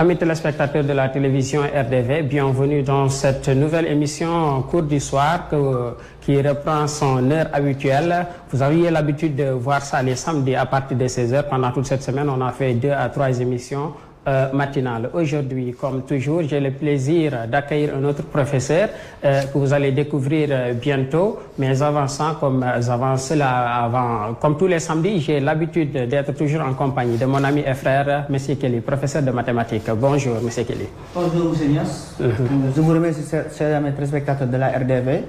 Amis téléspectateurs de la télévision RDV, bienvenue dans cette nouvelle émission Cours du soir qui reprend son heure habituelle. Vous aviez l'habitude de voir ça les samedis à partir de 16h. Pendant toute cette semaine, on a fait 2 à 3 émissions matinales. Aujourd'hui, comme toujours, j'ai le plaisir d'accueillir un autre professeur que vous allez découvrir bientôt. Mais avant ça, comme tous les samedis, j'ai l'habitude d'être toujours en compagnie de mon ami et frère, M. Kelly, professeur de mathématiques. Bonjour, M. Kelly. Bonjour, M. Nias. Je vous remercie, chers amis téléspectateurs de la RDV.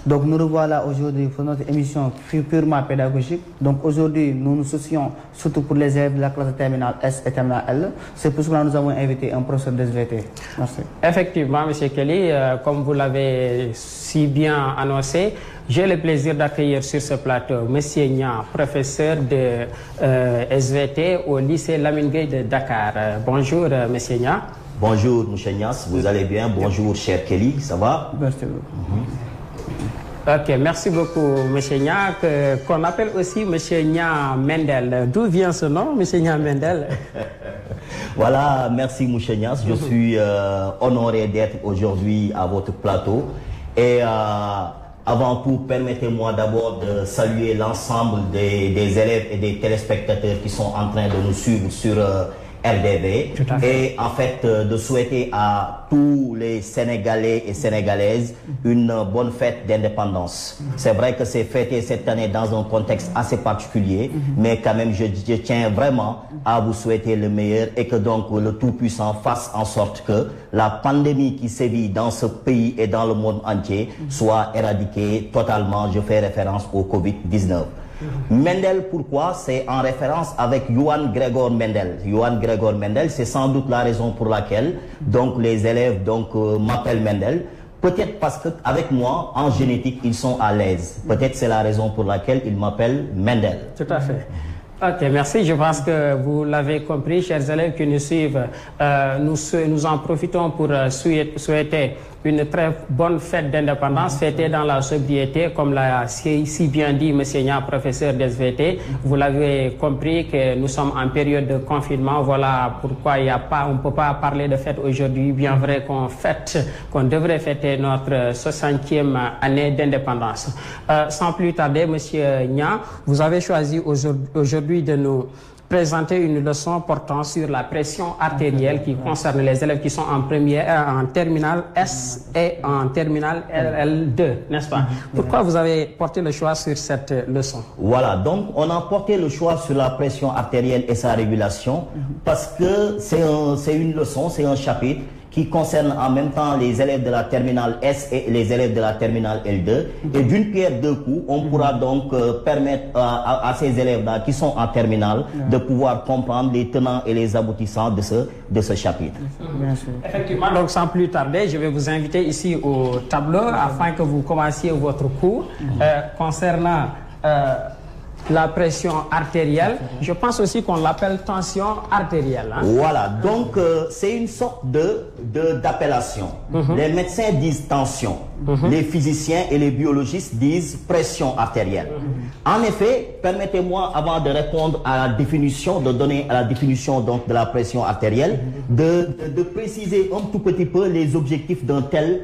Donc nous revoilà aujourd'hui pour notre émission purement pédagogique. Donc aujourd'hui, nous nous soucions surtout pour les élèves de la classe de terminale S et terminale L. C'est pour cela que nous avons invité un professeur de SVT. Merci. Effectivement, M. Kelly, comme vous l'avez si bien annoncé, j'ai le plaisir d'accueillir sur ce plateau M. Nia, professeur de SVT au lycée Lamine Gueye de Dakar. Bonjour, M. Nia. Bonjour, M. Nias, vous allez bien? Bonjour, cher Kelly, ça va? Merci beaucoup. Ok, merci beaucoup, M. Nia, qu'on appelle aussi M. Nia Mendel. D'où vient ce nom, M. Nia Mendel? Voilà, merci, M. Nias. Je suis honoré d'être aujourd'hui à votre plateau. Et avant tout, permettez-moi d'abord de saluer l'ensemble des élèves et des téléspectateurs qui sont en train de nous suivre sur RDV. Et en fait, de souhaiter à tous les Sénégalais et Sénégalaises une bonne fête d'indépendance. C'est vrai que c'est fêté cette année dans un contexte assez particulier, mais quand même, je tiens vraiment à vous souhaiter le meilleur et que donc le Tout-Puissant fasse en sorte que la pandémie qui sévit dans ce pays et dans le monde entier soit éradiquée totalement. Je fais référence au Covid-19. Mendel, pourquoi? C'est en référence avec Johann Gregor Mendel. Johann Gregor Mendel, c'est sans doute la raison pour laquelle donc les élèves m'appellent Mendel. Peut-être parce qu'avec moi, en génétique, ils sont à l'aise. Peut-être c'est la raison pour laquelle ils m'appellent Mendel. Tout à fait. Ok, merci. Je pense que vous l'avez compris, chers élèves qui nous suivent. Nous en profitons pour souhaiter une très bonne fête d'indépendance, fêtée dans la sobriété, comme l'a si bien dit M. Nia, professeur d'SVT. Vous l'avez compris que nous sommes en période de confinement. Voilà pourquoi on ne peut pas parler de fête aujourd'hui, bien vrai qu'on devrait fêter notre 60e année d'indépendance. Sans plus tarder, M. Nia, vous avez choisi aujourd'hui de nous présenter une leçon portant sur la pression artérielle qui concerne les élèves qui sont en terminale S et en terminale L2, n'est-ce pas? Pourquoi vous avez porté le choix sur cette leçon? Voilà, donc on a porté le choix sur la pression artérielle et sa régulation parce que c'est une leçon, c'est un chapitre qui concerne en même temps les élèves de la terminale S et les élèves de la terminale L2. Et d'une pierre deux coups, on pourra donc permettre à ces élèves-là qui sont en terminale de pouvoir comprendre les tenants et les aboutissants de ce chapitre. Effectivement, donc sans plus tarder, je vais vous inviter ici au tableau afin que vous commenciez votre cours concernant la pression artérielle. Je pense aussi qu'on l'appelle tension artérielle. Hein? Voilà, donc c'est une sorte d'appellation. Les médecins disent tension. Les physiciens et les biologistes disent pression artérielle. En effet, permettez-moi, avant de répondre à la définition, de donner à la définition donc de la pression artérielle, de préciser un tout petit peu les objectifs d'un tel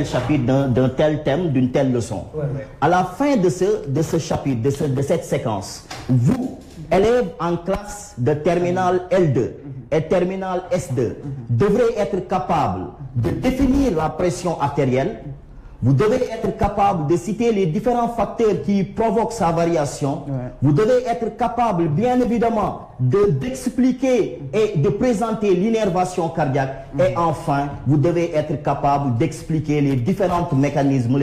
chapitre, d'un tel thème, d'une telle leçon. À la fin de ce chapitre, de cette séquence, vous, élèves en classe de terminale L2 et terminale S2, devrez être capables de définir la pression artérielle. Vous devez être capable de citer les différents facteurs qui provoquent sa variation. Vous devez être capable, bien évidemment, d'expliquer et de présenter l'innervation cardiaque. Et enfin, vous devez être capable d'expliquer les différents mécanismes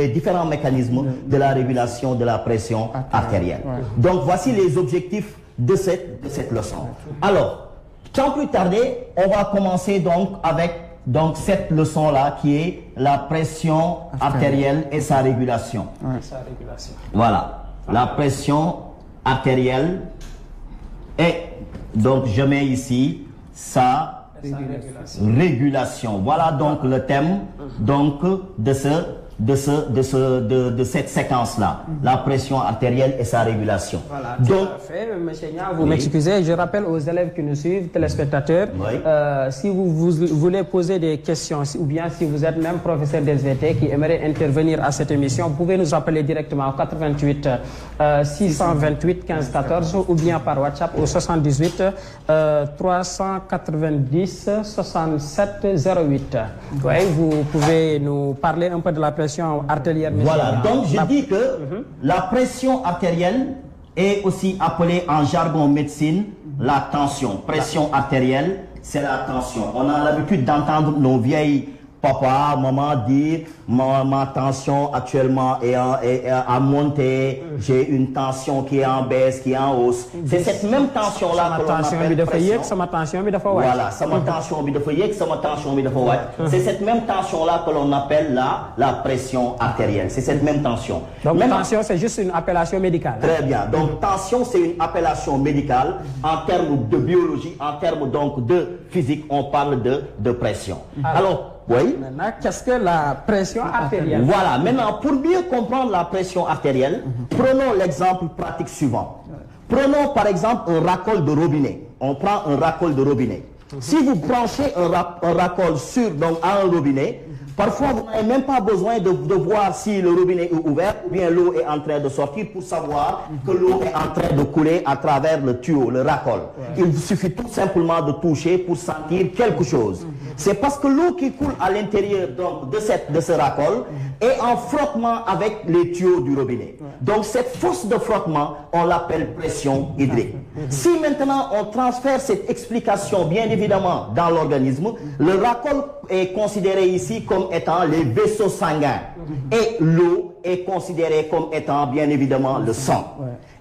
de la régulation de la pression artérielle. Donc, voici les objectifs de cette leçon. Alors, sans plus tarder, on va commencer donc avec cette leçon-là qui est la pression artérielle et sa régulation. Voilà, la pression artérielle et donc je mets ici sa régulation. Voilà donc le thème donc de de cette séquence-là, la pression artérielle et sa régulation. Voilà, donc, Monsieur Nia, vous m'excusez, je rappelle aux élèves qui nous suivent, téléspectateurs, si vous voulez poser des questions, ou bien si vous êtes même professeur d'SVT qui aimerait intervenir à cette émission, vous pouvez nous appeler directement au 88 628 15 14 ou bien par WhatsApp au 78 390 67 08. Ouais, vous pouvez nous parler un peu de la pression artérielle. Voilà, donc je dis que la pression artérielle est aussi appelée en jargon médecine la tension. Pression artérielle, c'est la tension. On a l'habitude d'entendre nos vieilles papa, maman dire ma tension actuellement est à monter, j'ai une tension qui est en baisse, qui est en hausse. C'est cette même tension-là que l'on appelle pression. Voilà, sama tension bi dafa yek, sama tension bi dafa wacc. C'est cette même tension-là que l'on appelle la pression artérielle. C'est cette même tension. Donc tension, c'est juste une appellation médicale. Très bien. Donc tension, c'est une appellation médicale. En termes de biologie, en termes donc de physique, on parle de pression. Alors, oui. Maintenant, qu'est-ce que la pression artérielle? Voilà. Maintenant, pour mieux comprendre la pression artérielle, prenons l'exemple pratique suivant. Prenons par exemple un racole de robinet. On prend un racole de robinet. Si vous branchez un racole à un robinet, parfois vous n'avez même pas besoin de voir si le robinet est ouvert ou bien l'eau est en train de sortir pour savoir que l'eau est en train de couler à travers le tuyau, le racole. Il suffit tout simplement de toucher pour sentir quelque chose. C'est parce que l'eau qui coule à l'intérieur de ce racole est en frottement avec les tuyaux du robinet. Donc cette force de frottement, on l'appelle pression hydrique. Si maintenant on transfère cette explication bien évidemment dans l'organisme, le racole est considéré ici comme étant les vaisseaux sanguins et l'eau est considérée comme étant bien évidemment le sang.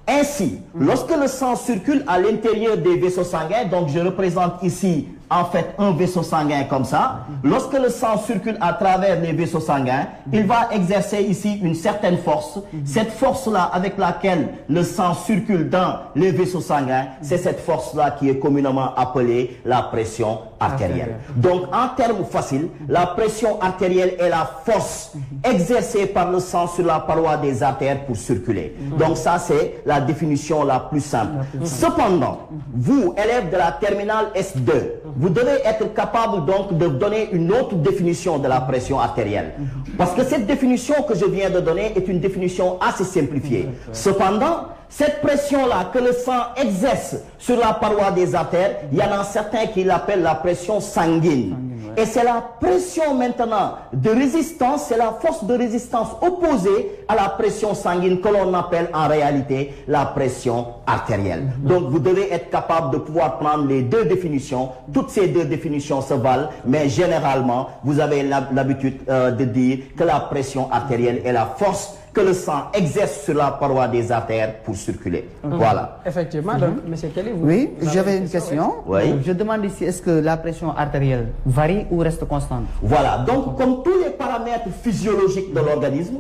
Ainsi, lorsque le sang circule à l'intérieur des vaisseaux sanguins, donc je représente ici en fait un vaisseau sanguin comme ça, lorsque le sang circule à travers les vaisseaux sanguins, il va exercer ici une certaine force. Cette force-là avec laquelle le sang circule dans les vaisseaux sanguins, c'est cette force-là qui est communément appelée la pression artérielle. Donc en termes faciles, la pression artérielle est la force exercée par le sang sur la paroi des artères pour circuler. Donc ça c'est la définition la plus simple. Cependant, vous, élèves de la terminale S2, vous devez être capable donc de donner une autre définition de la pression artérielle. Parce que cette définition que je viens de donner est une définition assez simplifiée. Cependant, cette pression-là que le sang exerce sur la paroi des artères, il y en a certains qui l'appellent la pression sanguine. Et c'est la pression maintenant de résistance, c'est la force de résistance opposée à la pression sanguine que l'on appelle en réalité la pression artérielle. Donc vous devez être capable de pouvoir prendre les deux définitions. Toutes ces deux définitions se valent, mais généralement vous avez l'habitude de dire que la pression artérielle est la force que le sang exerce sur la paroi des artères pour circuler. Voilà. Effectivement, donc, M. Kelly, vous... Oui, j'avais une question. Oui. Je demande ici, est-ce que la pression artérielle varie ou reste constante? Voilà, donc comme tous les paramètres physiologiques de l'organisme,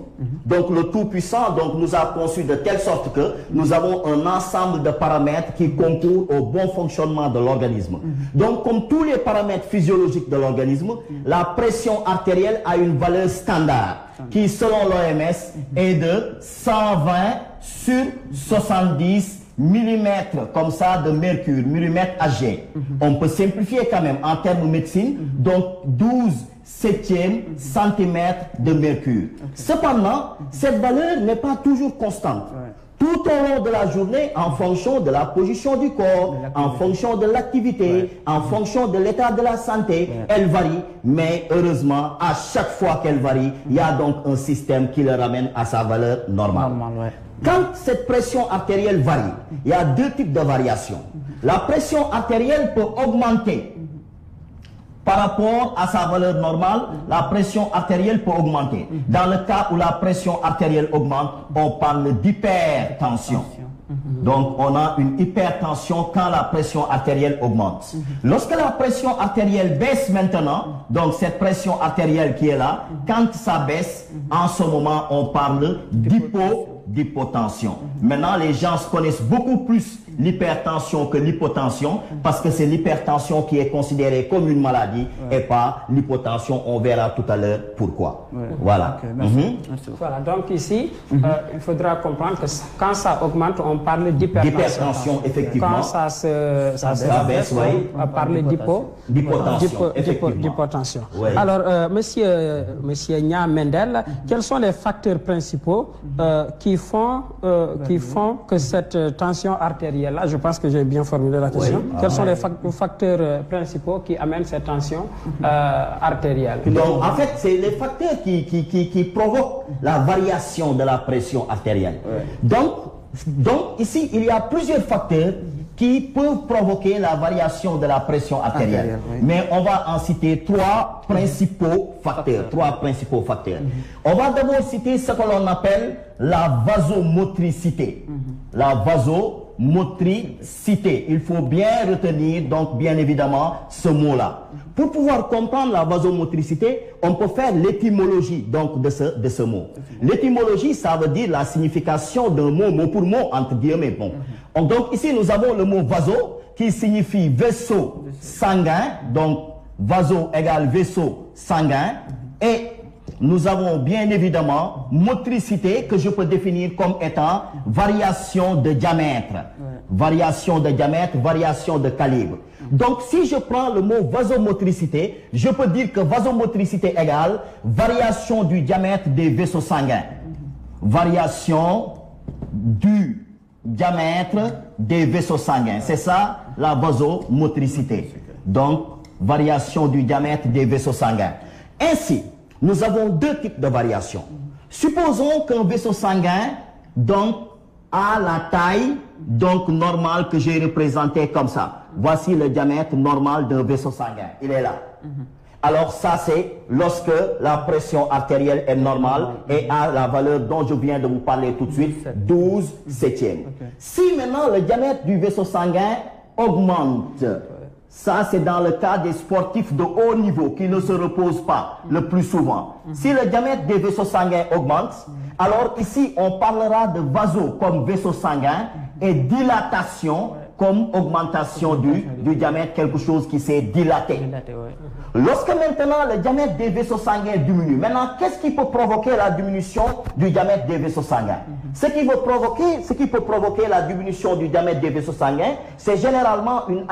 donc le Tout-Puissant nous a conçu de telle sorte que nous avons un ensemble de paramètres qui concourent au bon fonctionnement de l'organisme. Donc comme tous les paramètres physiologiques de l'organisme, la pression artérielle a une valeur standard qui, selon l'OMS, est de 120 sur 70 millimètres comme ça de mercure, millimètre Hg. On peut simplifier quand même en termes de médecine, donc 12 septièmes centimètres de mercure. Cependant, cette valeur n'est pas toujours constante. Tout au long de la journée, en fonction de la position du corps, en fonction de l'activité, en fonction de l'état de la santé, elle varie. Mais heureusement, à chaque fois qu'elle varie, il y a donc un système qui le ramène à sa valeur normale. Quand cette pression artérielle varie, il y a deux types de variations. La pression artérielle peut augmenter. Par rapport à sa valeur normale, la pression artérielle peut augmenter. Dans le cas où la pression artérielle augmente, on parle d'hypertension. Donc on a une hypertension quand la pression artérielle augmente. Lorsque la pression artérielle baisse maintenant, donc cette pression artérielle qui est là, quand ça baisse, en ce moment on parle d'hypotension. Maintenant les gens connaissent beaucoup plus l'hypertension que l'hypotension, parce que c'est l'hypertension qui est considérée comme une maladie et pas l'hypotension. On verra tout à l'heure pourquoi. Voilà. Okay, merci. Voilà, donc ici, il faudra comprendre que quand ça augmente, on parle d'hypertension. Effectivement. Quand ça baisse, on va parler d'hypotension. Oui. Alors, monsieur Nia Mendel, quels sont les facteurs principaux qui font que cette tension artérielle-là, je pense que j'ai bien formulé la question, quels sont les facteurs principaux qui amènent cette tension artérielle? Donc, en fait, c'est les facteurs qui provoquent la variation de la pression artérielle. Donc, ici, il y a plusieurs facteurs qui peuvent provoquer la variation de la pression artérielle. Mais on va en citer trois principaux facteurs. On va d'abord citer ce que l'on appelle la vasomotricité. La vasomotricité. Il faut bien retenir, donc, bien évidemment, ce mot-là. Pour pouvoir comprendre la vasomotricité, on peut faire l'étymologie donc de ce mot. L'étymologie, ça veut dire la signification d'un mot, mot pour mot, entre guillemets. Bon. Donc ici, nous avons le mot vaso qui signifie vaisseau sanguin. Donc, vaso égale vaisseau sanguin. Et nous avons bien évidemment motricité que je peux définir comme étant variation de diamètre. Variation de diamètre, variation de calibre. Donc, si je prends le mot vasomotricité, je peux dire que vasomotricité égale variation du diamètre des vaisseaux sanguins. Variation du diamètre des vaisseaux sanguins. C'est ça, la vasomotricité. Donc, variation du diamètre des vaisseaux sanguins. Ainsi, nous avons deux types de variations. Supposons qu'un vaisseau sanguin, donc, a la taille, donc, normale que j'ai représentée comme ça. Voici le diamètre normal d'un vaisseau sanguin. Il est là. Alors ça, c'est lorsque la pression artérielle est normale et a la valeur dont je viens de vous parler tout de suite, 12 septièmes. Si maintenant le diamètre du vaisseau sanguin augmente, ça c'est dans le cas des sportifs de haut niveau qui ne se reposent pas le plus souvent. Si le diamètre des vaisseaux sanguins augmente, alors ici on parlera de vaso comme vaisseau sanguin et dilatation comme augmentation du diamètre, quelque chose qui s'est dilaté. Lorsque maintenant le diamètre des vaisseaux sanguins diminue, maintenant qu'est-ce qui peut provoquer la diminution du diamètre des vaisseaux sanguins? Ce qui peut provoquer la diminution du diamètre des vaisseaux sanguins, c'est généralement une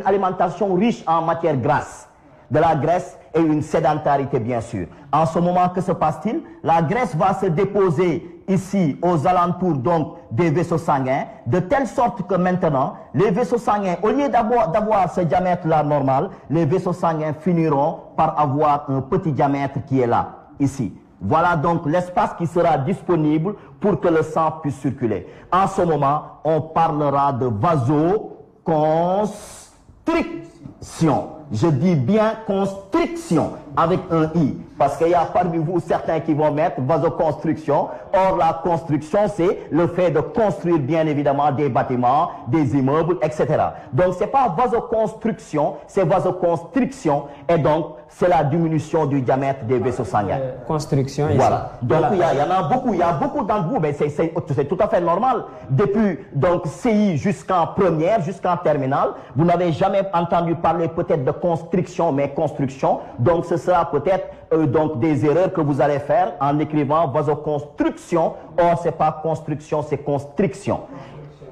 alimentation riche en matière grasse, de la graisse et une sédentarité bien sûr. En ce moment, que se passe-t-il? La graisse va se déposer ici aux alentours donc des vaisseaux sanguins, de telle sorte que maintenant les vaisseaux sanguins, au lieu d'avoir ce diamètre là normal, les vaisseaux sanguins finiront par avoir un petit diamètre qui est là, ici. Voilà donc l'espace qui sera disponible pour que le sang puisse circuler. En ce moment, on parlera de vasoconstriction. Je dis bien constriction avec un I, parce qu'il y a parmi vous certains qui vont mettre vasoconstriction. Or, la construction, c'est le fait de construire bien évidemment des bâtiments, des immeubles, etc. Donc, c'est pas vasoconstruction, c'est vasoconstriction, et donc, c'est la diminution du diamètre des vaisseaux sanguins. Construction. Voilà. Donc, il y en a beaucoup, il y a beaucoup d'entre vous, mais c'est tout à fait normal. Depuis, donc, CI jusqu'en première, jusqu'en terminale, vous n'avez jamais entendu parler peut-être de constriction, mais construction. Donc, ce sera peut-être donc des erreurs que vous allez faire en écrivant vasoconstruction. Or, c'est pas construction, c'est constriction.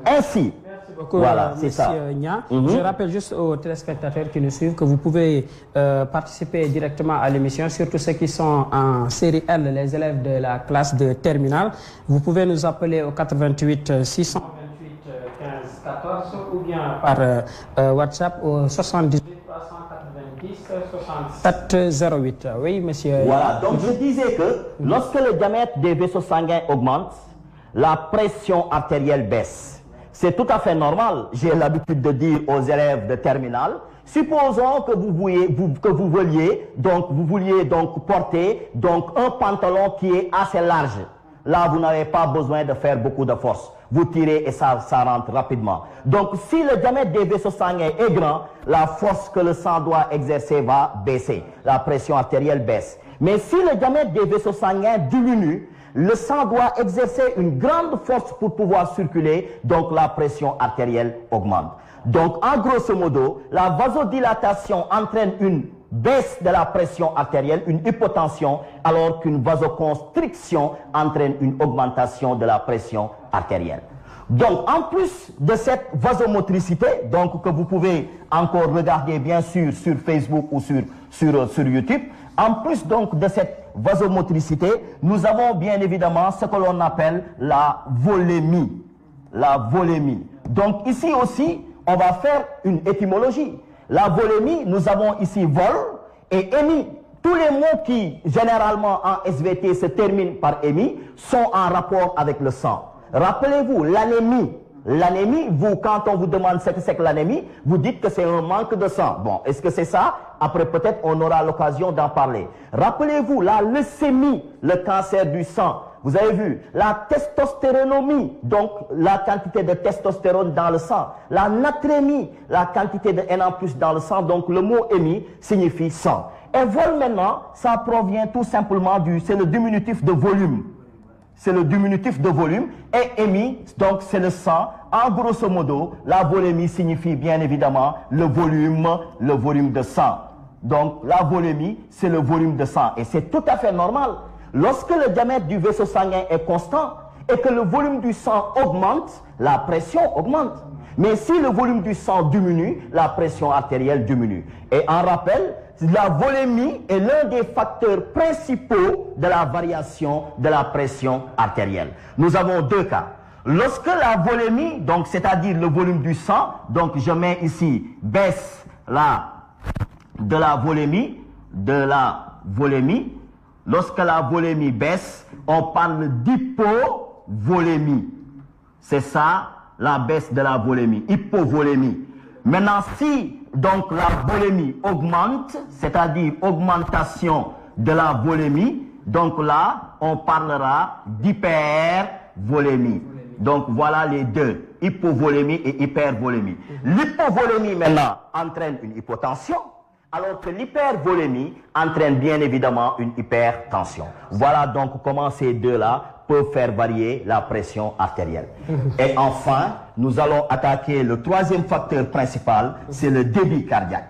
Ainsi, beaucoup, voilà, c'est ça. Nia. Je rappelle juste aux téléspectateurs qui nous suivent que vous pouvez participer directement à l'émission, surtout ceux qui sont en série L, les élèves de la classe de terminale. Vous pouvez nous appeler au 88 628 15 14 ou bien par WhatsApp au 78 390 67 08. Oui, monsieur. Voilà, donc je disais que lorsque le diamètre des vaisseaux sanguins augmente, la pression artérielle baisse. C'est tout à fait normal. J'ai l'habitude de dire aux élèves de terminale, supposons que vous vouliez donc porter donc un pantalon qui est assez large. Là, vous n'avez pas besoin de faire beaucoup de force. Vous tirez et ça rentre rapidement. Donc, si le diamètre des vaisseaux sanguins est grand, la force que le sang doit exercer va baisser. La pression artérielle baisse. Mais si le diamètre des vaisseaux sanguins diminue, le sang doit exercer une grande force pour pouvoir circuler, donc la pression artérielle augmente. Donc, en grosso modo, la vasodilatation entraîne une baisse de la pression artérielle, une hypotension, alors qu'une vasoconstriction entraîne une augmentation de la pression artérielle. Donc, en plus de cette vasomotricité, donc que vous pouvez encore regarder bien sûr sur Facebook ou sur YouTube, en plus donc de cette vasomotricité, nous avons bien évidemment ce que l'on appelle la volémie. La volémie. Donc ici aussi, on va faire une étymologie. La volémie, nous avons ici vol et émis. Tous les mots qui, généralement en SVT, se terminent par émis, sont en rapport avec le sang. Rappelez-vous, l'anémie. L'anémie, vous, quand on vous demande ce que c'est que l'anémie, vous dites que c'est un manque de sang. Bon, est-ce que c'est ça? Après, peut-être, on aura l'occasion d'en parler. Rappelez-vous, la leucémie, le cancer du sang. Vous avez vu, la testostéronomie, donc la quantité de testostérone dans le sang. La natrémie, la quantité de Na+ dans le sang. Donc, le mot émis signifie sang. Et vol maintenant, ça provient tout simplement c'est le diminutif de volume. C'est le diminutif de volume, et émis, donc c'est le sang. En grosso modo, la volémie signifie bien évidemment le volume de sang. Donc la volémie, c'est le volume de sang, et c'est tout à fait normal. Lorsque le diamètre du vaisseau sanguin est constant, et que le volume du sang augmente, la pression augmente. Mais si le volume du sang diminue, la pression artérielle diminue. Et en rappel, la volémie est l'un des facteurs principaux de la variation de la pression artérielle. Nous avons deux cas. Lorsque la volémie, donc c'est-à-dire le volume du sang, donc je mets ici baisse de la volémie, lorsque la volémie baisse, on parle d'hypovolémie. C'est ça la baisse de la volémie, hypovolémie. Maintenant, si donc la volémie augmente, c'est-à-dire augmentation de la volémie, donc là, on parlera d'hypervolémie. Donc voilà les deux, hypovolémie et hypervolémie. L'hypovolémie maintenant entraîne une hypotension, alors que l'hypervolémie entraîne bien évidemment une hypertension. Voilà donc comment ces deux-là peuvent faire varier la pression artérielle. Et enfin, nous allons attaquer le troisième facteur principal, c'est le débit cardiaque.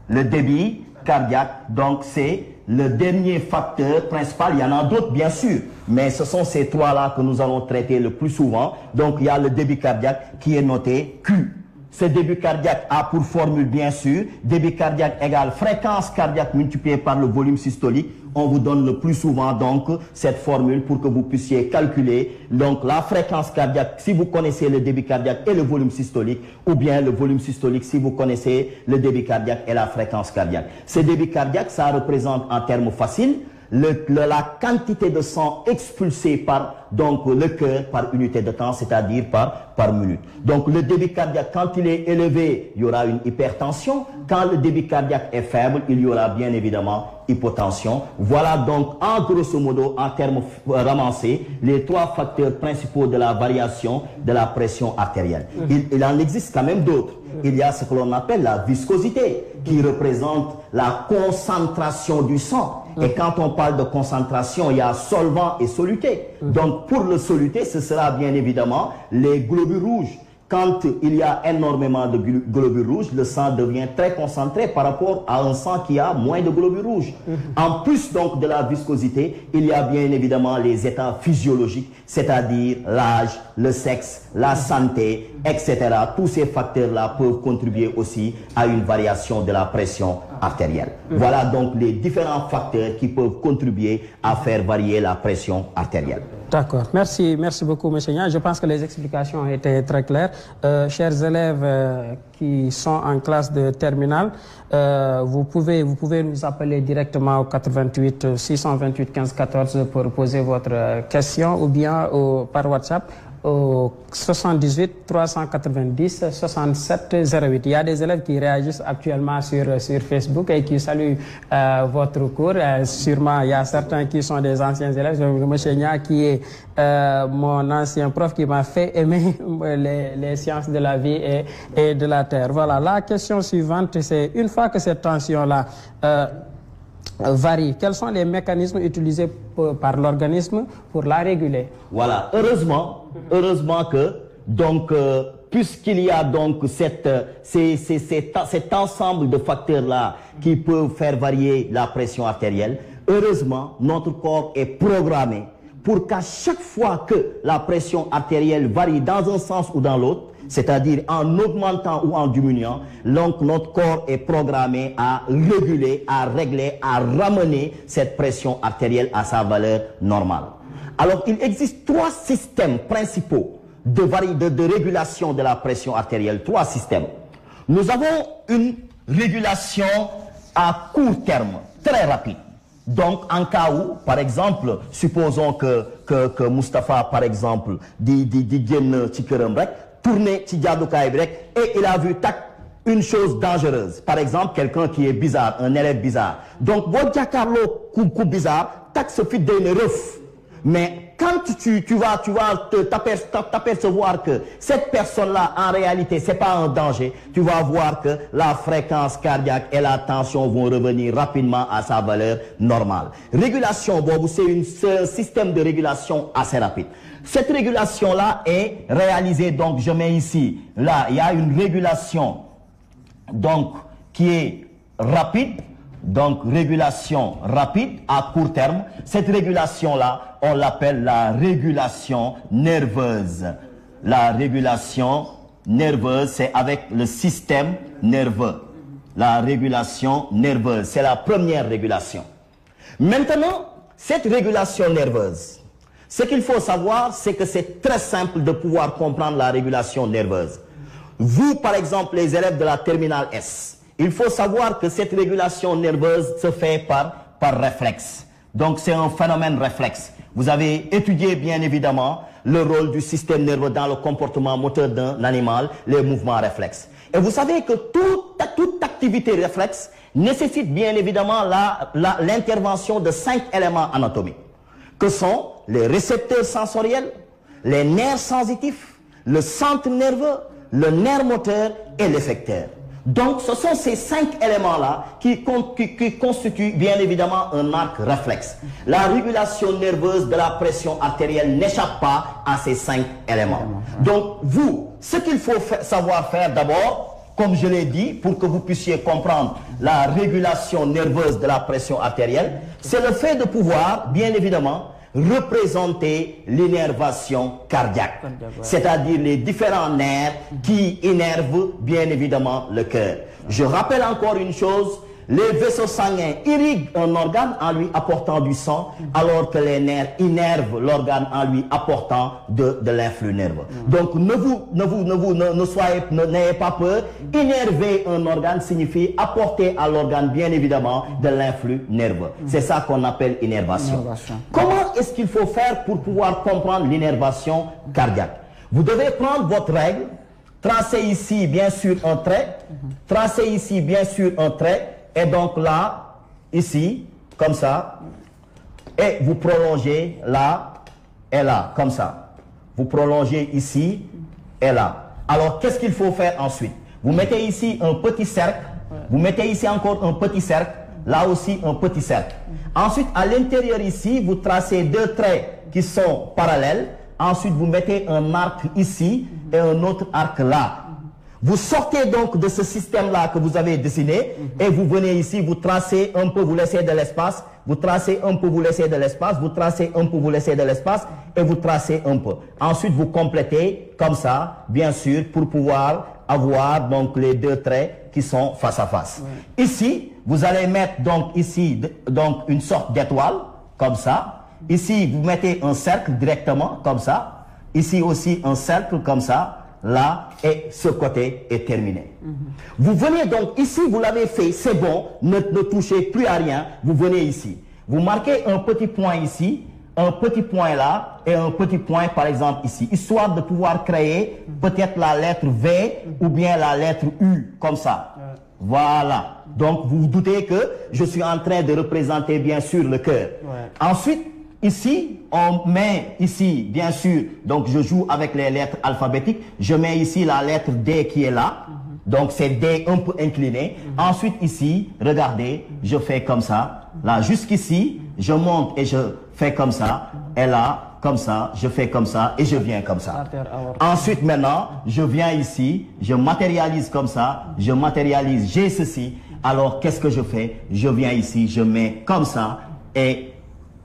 Le débit cardiaque, donc c'est le dernier facteur principal. Il y en a d'autres bien sûr, mais ce sont ces trois-là que nous allons traiter le plus souvent. Donc il y a le débit cardiaque qui est noté Q. Ce débit cardiaque a pour formule, bien sûr, débit cardiaque égale fréquence cardiaque multipliée par le volume systolique. On vous donne le plus souvent donc cette formule pour que vous puissiez calculer donc la fréquence cardiaque si vous connaissez le débit cardiaque et le volume systolique, ou bien le volume systolique si vous connaissez le débit cardiaque et la fréquence cardiaque. Ce débit cardiaque, ça représente en termes faciles la quantité de sang expulsé par donc le cœur par unité de temps, c'est-à-dire par minute. Donc le débit cardiaque, quand il est élevé, il y aura une hypertension. Quand le débit cardiaque est faible, il y aura bien évidemment hypotension. Voilà donc en grosso modo, en termes ramassés, les trois facteurs principaux de la variation de la pression artérielle. Il en existe quand même d'autres. Il y a ce que l'on appelle la viscosité, qui représente la concentration du sang. Et quand on parle de concentration, il y a solvant et soluté. Donc pour le soluté, ce sera bien évidemment les globules rouges. Quand il y a énormément de globules rouges, le sang devient très concentré par rapport à un sang qui a moins de globules rouges. En plus donc de la viscosité, il y a bien évidemment les états physiologiques, c'est-à-dire l'âge, le sexe, la santé, etc. Tous ces facteurs-là peuvent contribuer aussi à une variation de la pression artérielle. Voilà donc les différents facteurs qui peuvent contribuer à faire varier la pression artérielle. D'accord. Merci beaucoup, M. Niang. Je pense que les explications ont été très claires. Chers élèves qui sont en classe de terminale, vous pouvez nous appeler directement au 88 628 15 14 pour poser votre question, ou bien par WhatsApp au 78 390 67 08. Il y a des élèves qui réagissent actuellement sur Facebook et qui saluent votre cours. Sûrement, il y a certains qui sont des anciens élèves. M. Niang, qui est mon ancien prof, qui m'a fait aimer les sciences de la vie et de la terre. Voilà, la question suivante, c'est une fois que cette tension-là varie. Quels sont les mécanismes utilisés par l'organisme pour la réguler? Voilà, heureusement que, donc, puisqu'il y a donc cet ensemble de facteurs-là qui peuvent faire varier la pression artérielle, heureusement, notre corps est programmé pour qu'à chaque fois que la pression artérielle varie dans un sens ou dans l'autre, c'est-à-dire en augmentant ou en diminuant, donc notre corps est programmé à réguler, à régler, à ramener cette pression artérielle à sa valeur normale. Alors, il existe 3 systèmes principaux de régulation de la pression artérielle. 3 systèmes. Nous avons une régulation à court terme, très rapide. Donc, en cas où, par exemple, supposons que Moustapha, par exemple, dit tourner ci jàddukaay bi rek et il a vu tac une chose dangereuse, par exemple quelqu'un qui est bizarre, un élève bizarre, donc boo jàkkaarloo ku bizarre tac sa fit day ne rëf. Mais quand tu vas t'apercevoir que cette personne-là, en réalité, c'est pas un danger, tu vas voir que la fréquence cardiaque et la tension vont revenir rapidement à sa valeur normale. Régulation, c'est un système de régulation assez rapide. Cette régulation-là est réalisée, donc je mets ici, là, il y a une régulation, donc, qui est rapide. Donc, régulation rapide à court terme. Cette régulation-là, on l'appelle la régulation nerveuse. La régulation nerveuse, c'est avec le système nerveux. La régulation nerveuse, c'est la première régulation. Maintenant, cette régulation nerveuse, ce qu'il faut savoir, c'est que c'est très simple de pouvoir comprendre la régulation nerveuse. Vous, par exemple, les élèves de la terminale S, il faut savoir que cette régulation nerveuse se fait par réflexe. Donc, c'est un phénomène réflexe. Vous avez étudié, bien évidemment, le rôle du système nerveux dans le comportement moteur d'un animal, les mouvements réflexes. Et vous savez que toute activité réflexe nécessite, bien évidemment, l'intervention de 5 éléments anatomiques, que sont les récepteurs sensoriels, les nerfs sensitifs, le centre nerveux, le nerf moteur et l'effecteur. Donc, ce sont ces 5 éléments-là qui constituent bien évidemment un arc réflexe. La régulation nerveuse de la pression artérielle n'échappe pas à ces 5 éléments. Donc, vous, ce qu'il faut savoir faire d'abord, comme je l'ai dit, pour que vous puissiez comprendre la régulation nerveuse de la pression artérielle, c'est le fait de pouvoir, bien évidemment, représenter l'innervation cardiaque, c'est-à-dire les différents nerfs qui innervent bien évidemment le cœur. Je rappelle encore une chose, les vaisseaux sanguins irriguent un organe en lui apportant du sang, alors que les nerfs innervent l'organe en lui apportant de l'influx nerveux. Donc n'ayez pas peur. Innerver un organe signifie apporter à l'organe bien évidemment de l'influx nerveux. C'est ça qu'on appelle innervation. Comment est-ce qu'il faut faire pour pouvoir comprendre l'innervation cardiaque? Vous devez prendre votre règle, tracer ici bien sûr un trait, tracer ici bien sûr un trait, et donc là, ici, comme ça, et vous prolongez là et là, comme ça. Vous prolongez ici et là. Alors, qu'est-ce qu'il faut faire ensuite? Vous mettez ici un petit cercle, vous mettez ici encore un petit cercle, là aussi un petit cercle. Ensuite, à l'intérieur ici, vous tracez 2 traits qui sont parallèles. Ensuite, vous mettez un arc ici et un autre arc là. Vous sortez donc de ce système-là que vous avez dessiné et vous venez ici, vous tracez un peu, vous laissez de l'espace, vous tracez un peu, vous laissez de l'espace, vous tracez un peu, vous laissez de l'espace et vous tracez un peu. Ensuite, vous complétez comme ça, bien sûr, pour pouvoir avoir donc les 2 traits qui sont face à face. Ici, vous allez mettre donc ici donc une sorte d'étoile, comme ça. Ici, vous mettez un cercle directement, comme ça. Ici aussi, un cercle comme ça. Là, et ce côté est terminé. Vous venez donc ici, vous l'avez fait, c'est bon, ne touchez plus à rien, vous venez ici. Vous marquez un petit point ici, un petit point là, et un petit point par exemple ici, histoire de pouvoir créer peut-être la lettre V ou bien la lettre U, comme ça. Voilà. Donc, vous vous doutez que je suis en train de représenter bien sûr le cœur. Ensuite, ici, on met ici, bien sûr, donc je joue avec les lettres alphabétiques, je mets ici la lettre D qui est là, donc c'est D un peu incliné. Ensuite ici, regardez, je fais comme ça, là, jusqu'ici, je monte et je fais comme ça, et là, comme ça, je fais comme ça, et je viens comme ça. Ensuite, maintenant, je viens ici, je matérialise comme ça, je matérialise, j'ai ceci, alors qu'est-ce que je fais? Je viens ici, je mets comme ça, et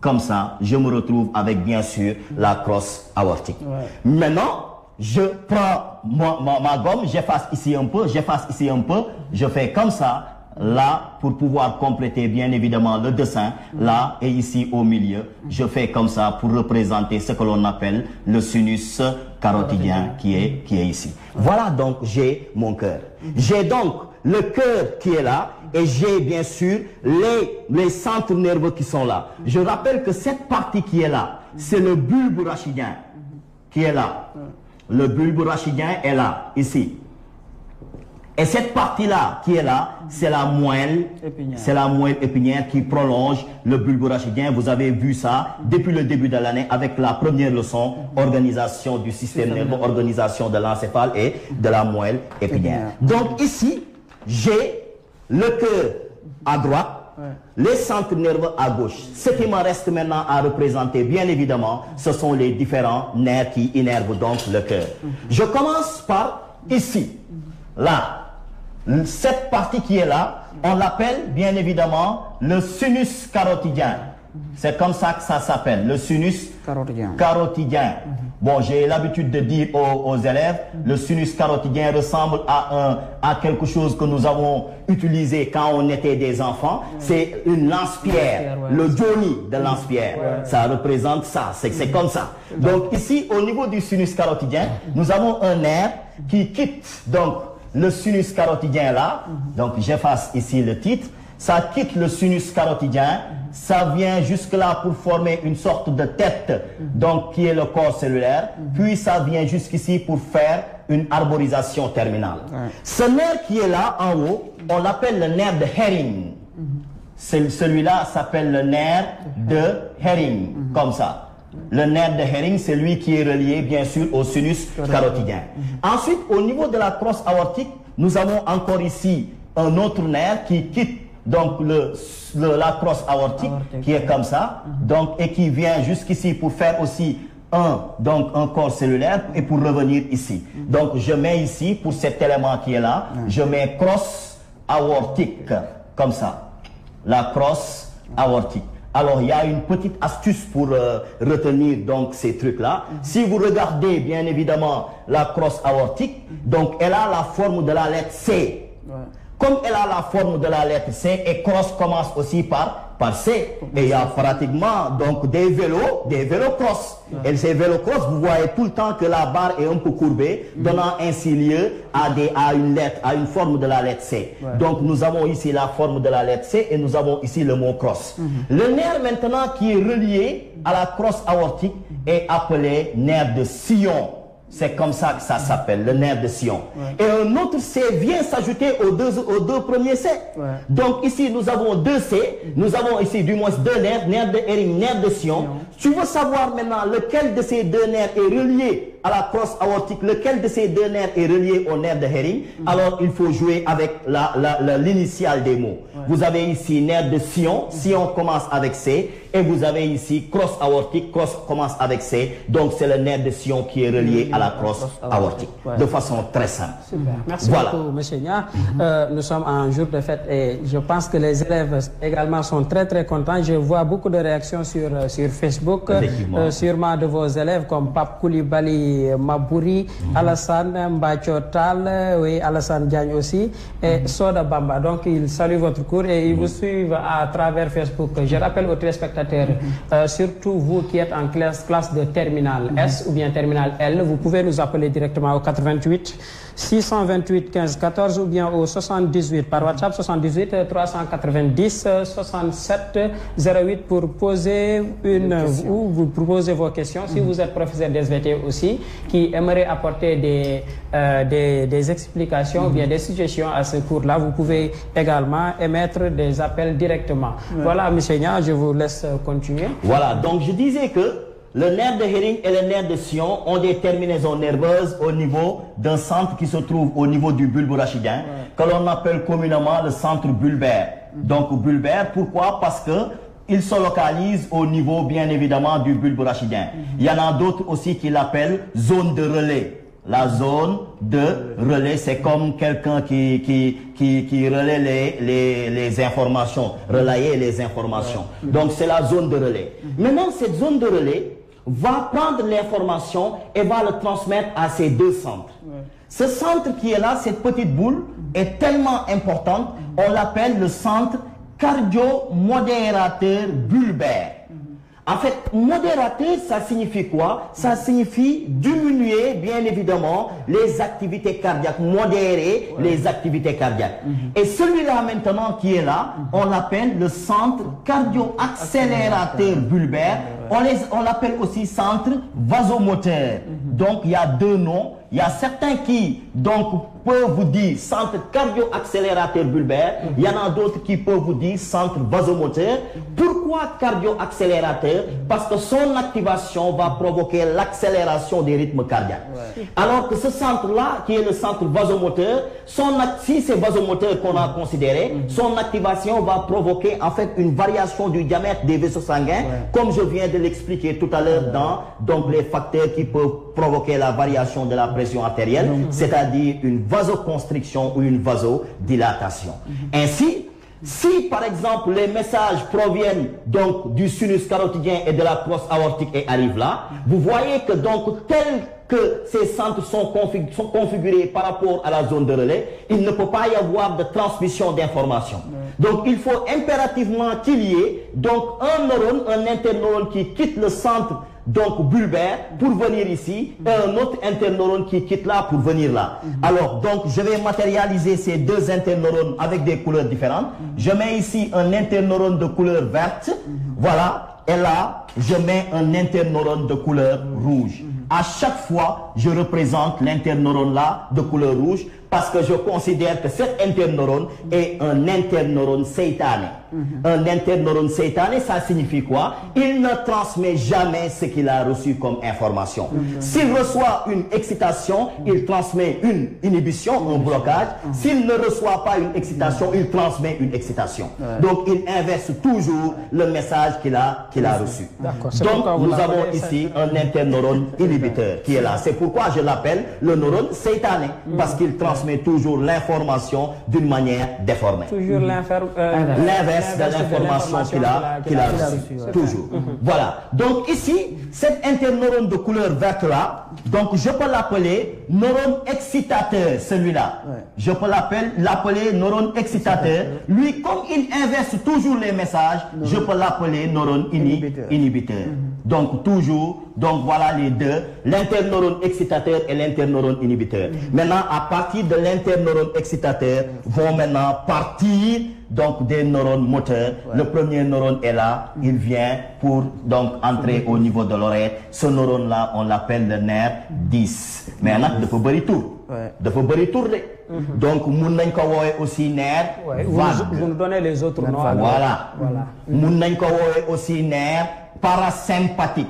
comme ça, je me retrouve avec, bien sûr, la crosse aortique. Maintenant, je prends ma gomme, j'efface ici un peu, j'efface ici un peu, je fais comme ça, là, pour pouvoir compléter bien évidemment le dessin, là et ici au milieu, je fais comme ça pour représenter ce que l'on appelle le sinus carotidien qui est ici. Voilà donc, j'ai mon cœur. J'ai donc le cœur qui est là et j'ai bien sûr les centres nerveux qui sont là. Je rappelle que cette partie qui est là, c'est le bulbe rachidien qui est là. Le bulbe rachidien est là, ici. Et cette partie-là qui est là, c'est la moelle épinière qui prolonge le bulbe rachidien. Vous avez vu ça depuis le début de l'année avec la première leçon, organisation du système nerveux, organisation de l'encéphale et de la moelle épinière. Donc ici, j'ai le cœur à droite, les centres nerveux à gauche. Ce qui me reste maintenant à représenter, bien évidemment, ce sont les différents nerfs qui innervent donc le cœur. Je commence par ici, là. Cette partie qui est là, on l'appelle bien évidemment le sinus carotidien. C'est comme ça que ça s'appelle, le sinus carotidien. Bon, j'ai l'habitude de dire aux élèves, le sinus carotidien ressemble à quelque chose que nous avons utilisé quand on était des enfants. C'est une lance-pierre, le Johnny de lance-pierre. Ça représente ça, c'est comme ça. Donc ici, au niveau du sinus carotidien, nous avons un nerf qui quitte donc le sinus carotidien là, donc j'efface ici le titre, ça quitte le sinus carotidien, ça vient jusque là pour former une sorte de tête, donc qui est le corps cellulaire, puis ça vient jusqu'ici pour faire une arborisation terminale. Ce nerf qui est là en haut, on l'appelle le nerf de Hering. Celui-là s'appelle le nerf de Hering, comme ça. Le nerf de Hering, c'est lui qui est relié bien sûr au sinus carotidien. Ensuite, au niveau de la crosse aortique, nous avons encore ici un autre nerf qui quitte donc la crosse aortique qui est comme ça, donc, et qui vient jusqu'ici pour faire aussi un corps cellulaire et pour revenir ici. Donc je mets ici, pour cet élément qui est là, je mets crosse aortique, comme ça. La crosse aortique. Alors, il y a une petite astuce pour retenir donc ces trucs-là. Si vous regardez bien évidemment la crosse aortique, donc elle a la forme de la lettre C. Comme elle a la forme de la lettre C, et crosse commence aussi par C. Et il y a pratiquement donc des vélos cross. Et ces vélos cross, vous voyez tout le temps que la barre est un peu courbée, donnant ainsi lieu à une forme de la lettre C. Donc nous avons ici la forme de la lettre C et nous avons ici le mot cross. Le nerf maintenant qui est relié à la crosse aortique est appelé nerf de Sion. C'est comme ça que ça s'appelle, le nerf de Sion. Et un autre C vient s'ajouter aux deux premiers C. Donc ici, nous avons deux C. Nous avons ici du moins deux nerfs, nerf de Hering, nerf de Sion. Tu veux savoir maintenant lequel de ces deux nerfs est relié à la crosse aortique, lequel de ces deux nerfs est relié au nerf de Hering. Alors il faut jouer avec l'initiale des mots. Vous avez ici nerf de Sion, Sion commence avec C. Et vous avez ici crosse aortique, crosse commence avec C. Donc c'est le nerf de Sion qui est relié à la crosse aortique. De façon très simple. Super. Merci beaucoup, M. Nia. Nous sommes en jour de fête et je pense que les élèves également sont très très contents. Je vois beaucoup de réactions sur Facebook, sûrement de vos élèves comme Pape Koulibaly Mabouri, Alassane Mbachotal, oui, Alassane Diagne aussi, et Soda Bamba. Donc ils saluent votre cours et ils vous suivent à travers Facebook. Je rappelle aux téléspectateurs, surtout vous qui êtes en classe de terminale S ou bien terminale L, vous pouvez nous appeler directement au 88 628 15 14 ou bien au 78 par WhatsApp 78 390 67 08 pour poser vous proposer vos questions. Si vous êtes professeur d'SVT aussi qui aimerait apporter des explications ou bien des suggestions à ce cours-là, vous pouvez également émettre des appels directement. Voilà, M. Nia, je vous laisse continuer. Voilà, donc je disais que le nerf de Hering et le nerf de Sion ont des terminaisons nerveuses au niveau d'un centre qui se trouve au niveau du bulbe rachidien, que l'on appelle communément le centre bulbaire. Donc bulbaire, pourquoi? Parce que il se localise au niveau, bien évidemment, du bulbe rachidien. Il y en a d'autres aussi qui l'appellent zone de relais. La zone de relais, c'est comme quelqu'un qui relaie les informations, relayer les informations. Donc c'est la zone de relais. Maintenant, cette zone de relais va prendre l'information et va le transmettre à ces deux centres. Ce centre qui est là, cette petite boule, est tellement importante, on l'appelle le centre cardio-modérateur bulbaire. En fait, modérateur, ça signifie quoi? Ça signifie diminuer, bien évidemment, les activités cardiaques, modérer les activités cardiaques. Et celui-là maintenant qui est là, on l'appelle le centre cardio-accélérateur bulbaire. On l'appelle aussi centre vasomoteur. Donc, il y a deux noms. Il y a certains qui, donc, peuvent vous dire centre cardio-accélérateur bulbaire. Il y en a d'autres qui peuvent vous dire centre vasomoteur. Pourquoi cardio-accélérateur? Parce que son activation va provoquer l'accélération des rythmes cardiaques. Alors que ce centre-là, qui est le centre vasomoteur, si c'est vasomoteur qu'on a considéré, son activation va provoquer en fait une variation du diamètre des vaisseaux sanguins, comme je viens de l'expliquer tout à l'heure dans donc, les facteurs qui peuvent provoquer la variation de la pression artérielle, c'est-à-dire une vasoconstriction ou une vasodilatation. Ainsi, si par exemple les messages proviennent donc du sinus carotidien et de la crosse aortique et arrivent là, vous voyez que donc tel que ces centres sont configurés par rapport à la zone de relais, il ne peut pas y avoir de transmission d'informations. Donc il faut impérativement qu'il y ait donc un neurone, un interneurone qui quitte le centre donc bulbaire pour venir ici et un autre interneurone qui quitte là pour venir là. Alors donc je vais matérialiser ces deux interneurones avec des couleurs différentes. Je mets ici un interneurone de couleur verte, voilà, et là je mets un interneurone de couleur rouge. À chaque fois, je représente l'interneurone là de couleur rouge parce que je considère que cet interneurone est un interneurone seytané. Un interneurone seytané, ça signifie quoi? Il ne transmet jamais ce qu'il a reçu comme information. S'il reçoit une excitation, il transmet une inhibition, un blocage. S'il ne reçoit pas une excitation, il transmet une excitation. Donc, il inverse toujours le message qu'il a reçu. Donc, nous avons ici un interneurone inhibiteur qui est là. C'est pourquoi je l'appelle le neurone seytané, parce qu'il transmet toujours l'information d'une manière déformée. Toujours l'inverse de l'information qu'il a reçue. Toujours. Voilà. Donc ici, cet interneurone de couleur verte là, donc je peux l'appeler neurone excitateur, celui-là. Je peux l'appeler neurone excitateur. Lui, comme il inverse toujours les messages, je peux l'appeler neurone inhibiteur. Donc toujours, donc voilà les deux, l'interneurone excitateur et l'interneurone inhibiteur. Maintenant, à partir de l'interneurone excitateur, vont maintenant partir donc des neurones moteurs. Le premier neurone est là, il vient pour donc entrer au niveau de l'oreille. Ce neurone là, on l'appelle le nerf 10. Mais il y a de bëri tour. De bëri tour. Donc mun nañ ko woowee aussi nerf vague. Vous nous donnez les autres noms. Voilà. Mun nañ ko woowee aussi nerf parasympathique.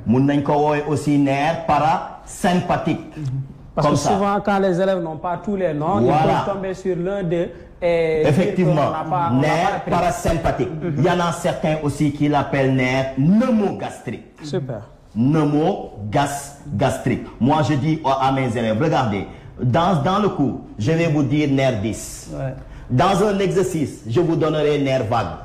Mun nañ ko woowee aussi nerf parasympathique. Parce que souvent, quand les élèves n'ont pas tous les noms, ils peuvent tomber sur l'un d'eux. Effectivement, nerf parasympathique. Il y en a certains aussi qui l'appellent nerf pneumogastrique. Super. Pneumogastrique. Moi, je dis à mes élèves, regardez, dans le cours, je vais vous dire nerf 10. Dans un exercice, je vous donnerai nerf vague.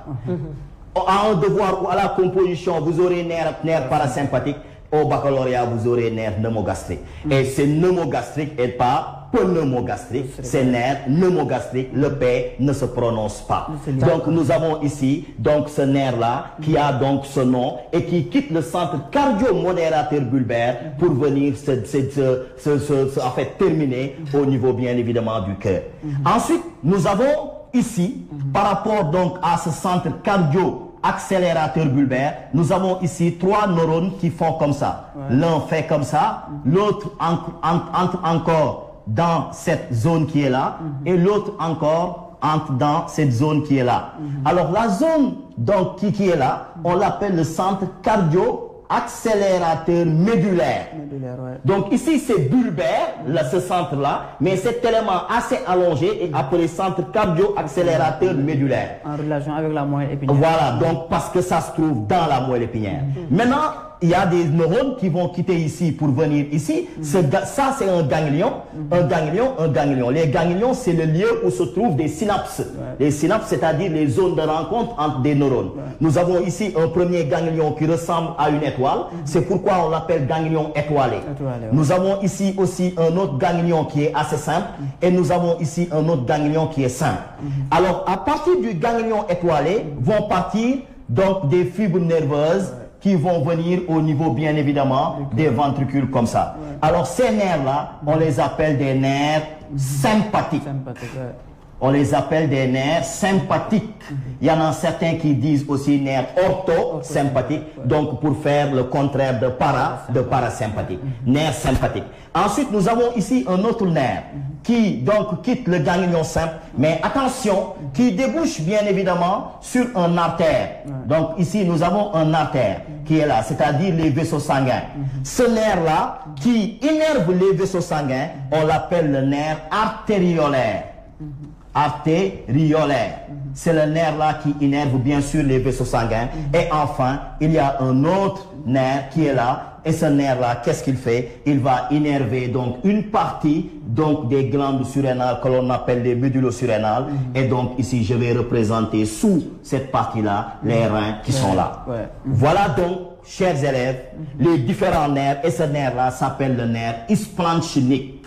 À un devoir ou à la composition, vous aurez nerf parasympathique. Au baccalauréat, vous aurez nerf pneumogastrique. Et c'est pneumogastrique et pas pneumogastrique. C'est nerf pneumogastrique. Le P ne se prononce pas. Donc nous avons ici donc ce nerf-là qui a donc ce nom et qui quitte le centre cardio-modérateur bulbaire pour venir en fait terminer au niveau bien évidemment du cœur. Ensuite, nous avons ici, par rapport donc à ce centre cardio-accélérateur bulbaire, nous avons ici 3 neurones qui font comme ça. L'un fait comme ça, l'autre entre encore dans cette zone qui est là, et l'autre encore entre dans cette zone qui est là. Alors la zone donc qui est là, on l'appelle le centre cardio accélérateur médulaire. Ouais. Donc ici c'est bulbaire, là, ce centre-là, mais cet élément assez allongé est appelé centre cardio-accélérateur médulaire. En relation avec la moelle épinière. Voilà, donc parce que ça se trouve dans la moelle épinière. Maintenant, il y a des neurones qui vont quitter ici pour venir ici. Ça, c'est un ganglion. Un ganglion. Les ganglions, c'est le lieu où se trouvent des synapses. Les synapses, c'est-à-dire les zones de rencontre entre des neurones. Nous avons ici un premier ganglion qui ressemble à une étoile. C'est pourquoi on l'appelle ganglion étoilé. Nous avons ici aussi un autre ganglion qui est assez simple. Et nous avons ici un autre ganglion qui est simple. Alors, à partir du ganglion étoilé, vont partir donc des fibres nerveuses qui vont venir au niveau, bien évidemment, des ventricules comme ça. Alors, ces nerfs-là, on les appelle des nerfs sympathiques. On les appelle des nerfs sympathiques. Il y en a certains qui disent aussi nerfs orthosympathiques, donc pour faire le contraire de parasympathique. Nerfs sympathiques. Ensuite, nous avons ici un autre nerf qui donc quitte le ganglion simple, mais attention, qui débouche bien évidemment sur un artère. Donc ici, nous avons un artère qui est là, c'est-à-dire les vaisseaux sanguins. Ce nerf-là, qui innerve les vaisseaux sanguins, on l'appelle le nerf artériolaire. Artériolaire. C'est le nerf là qui innerve bien sûr les vaisseaux sanguins. Et enfin, il y a un autre nerf qui est là. Et ce nerf là, qu'est-ce qu'il fait? Il va innerver donc une partie donc des glandes surrénales que l'on appelle les médulosurrénales. Et donc ici, je vais représenter sous cette partie-là les reins qui sont là. Voilà donc, chers élèves, les différents nerfs. Et ce nerf là s'appelle le nerf isplanchnique.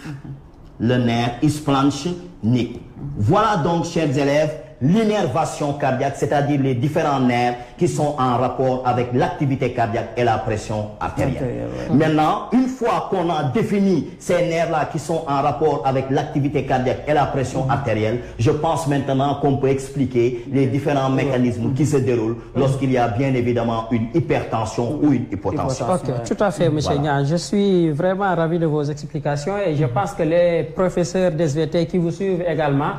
Le nerf isplanchnique. Voilà donc, chers élèves, l'innervation cardiaque, c'est-à-dire les différents nerfs qui sont en rapport avec l'activité cardiaque et la pression artérielle. Maintenant, une fois qu'on a défini ces nerfs-là qui sont en rapport avec l'activité cardiaque et la pression artérielle, je pense maintenant qu'on peut expliquer les différents mécanismes qui se déroulent lorsqu'il y a bien évidemment une hypertension ou une hypotension. Ok, tout à fait, M. Nia. Je suis vraiment ravi de vos explications et je pense que les professeurs d'SVT qui vous suivent également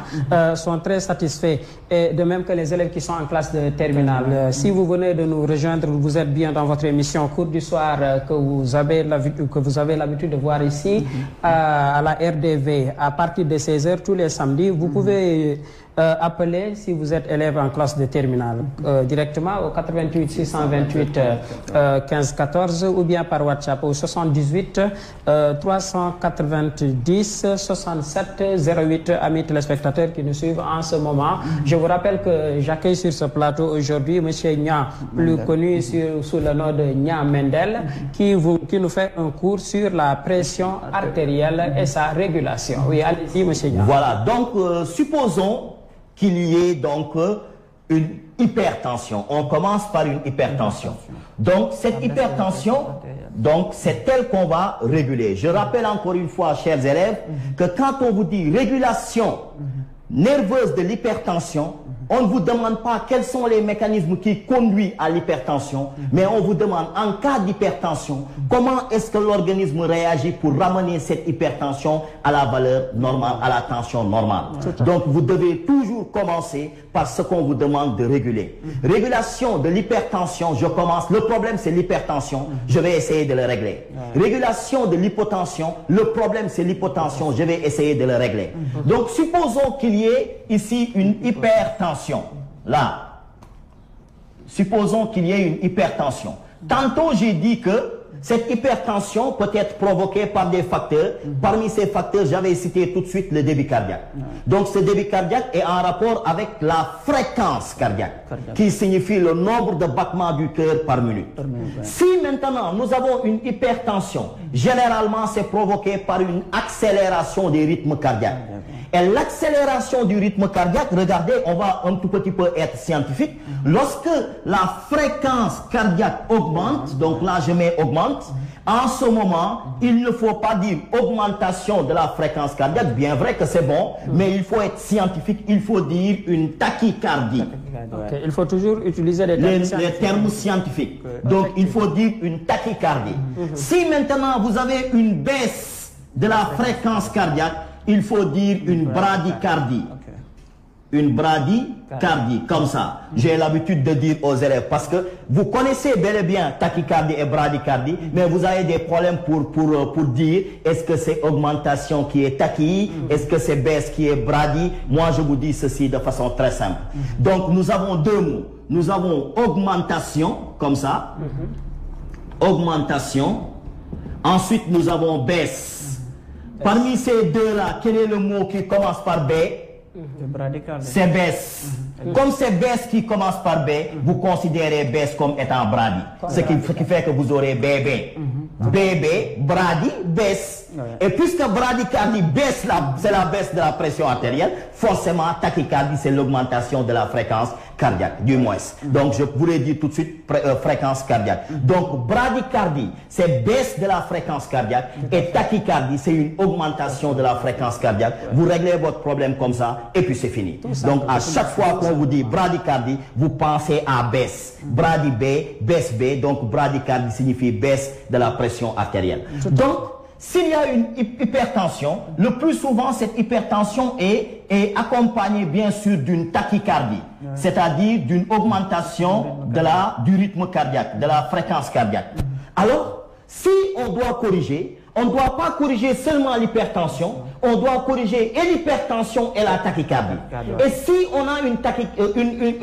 sont très satisfaits. Et de même que les élèves qui sont en classe de terminale. Si vous venez de nous rejoindre, vous êtes bien dans votre émission Cours du soir que vous avez l'habitude de voir ici à la RDV à partir de 16h tous les samedis. Vous pouvez appeler si vous êtes élève en classe de terminale directement au 88 628 15 14 ou bien par WhatsApp au 78 390 67 08. Amis téléspectateurs qui nous suivent en ce moment, je vous rappelle que j'accueille sur ce plateau aujourd'hui M. Nia, plus connu sous le nom de Nia Mendel, qui nous fait un cours sur la pression artérielle et sa régulation. Oui, allez-y, M. Nia. Voilà, donc supposons qu'il y ait donc une hypertension. On commence par une hypertension. Donc cette hypertension, donc c'est elle qu'on va réguler. Je rappelle encore une fois, chers élèves, que quand on vous dit régulation nerveuse de l'hypertension, on ne vous demande pas quels sont les mécanismes qui conduisent à l'hypertension, mais on vous demande en cas d'hypertension, comment est-ce que l'organisme réagit pour ramener cette hypertension à la valeur normale, à la tension normale. Donc vous devez toujours commencer par ce qu'on vous demande de réguler. Régulation de l'hypertension, je commence. Le problème c'est l'hypertension, je vais essayer de le régler. Régulation de l'hypotension, le problème c'est l'hypotension, je vais essayer de le régler. Donc supposons qu'il y ait ici une hypertension. Là, supposons qu'il y ait une hypertension. Tantôt, j'ai dit que cette hypertension peut être provoquée par des facteurs. Parmi ces facteurs, j'avais cité tout de suite le débit cardiaque. Donc, ce débit cardiaque est en rapport avec la fréquence cardiaque, qui signifie le nombre de battements du cœur par minute. Si maintenant, nous avons une hypertension, généralement, c'est provoqué par une accélération des rythmes cardiaques. Et l'accélération du rythme cardiaque, regardez, on va un tout petit peu être scientifique. Lorsque la fréquence cardiaque augmente, donc là je mets augmente, en ce moment, il ne faut pas dire augmentation de la fréquence cardiaque, bien vrai que c'est bon, mais il faut être scientifique, il faut dire une tachycardie. Okay. Il faut toujours utiliser les termes scientifiques. Donc il faut dire une tachycardie. Si maintenant vous avez une baisse de la fréquence cardiaque, il faut dire une bradycardie. une bradycardie, comme ça. J'ai l'habitude de dire aux élèves, parce que vous connaissez bel et bien tachycardie et bradycardie, mais vous avez des problèmes pour dire, est-ce que c'est augmentation qui est tachy, est-ce que c'est baisse qui est brady? Moi, je vous dis ceci de façon très simple. Donc, nous avons deux mots. Nous avons augmentation, comme ça. Augmentation. Ensuite, nous avons baisse. Parmi ces deux-là, quel est le mot qui commence par B? C'est baisse. Comme c'est baisse qui commence par B, vous considérez baisse comme étant brady. Ce qui fait que vous aurez bébé. Bébé, brady, baisse. Et puisque bradycardie baisse, c'est la baisse de la pression artérielle, forcément tachycardie c'est l'augmentation de la fréquence cardiaque, du moins. Donc je voulais dire tout de suite fréquence cardiaque. Donc bradycardie c'est baisse de la fréquence cardiaque et tachycardie c'est une augmentation de la fréquence cardiaque. Vous réglez votre problème comme ça et puis c'est fini. Donc à chaque fois qu'on vous dit bradycardie, vous pensez à baisse. Brady B, baisse B, donc bradycardie signifie baisse de la pression artérielle. Donc s'il y a une hypertension, le plus souvent cette hypertension est accompagnée bien sûr d'une tachycardie, c'est-à-dire d'une augmentation du rythme cardiaque, de la fréquence cardiaque. Alors, si on doit corriger, on ne doit pas corriger seulement l'hypertension, on doit corriger et l'hypertension et la tachycardie. Et si on a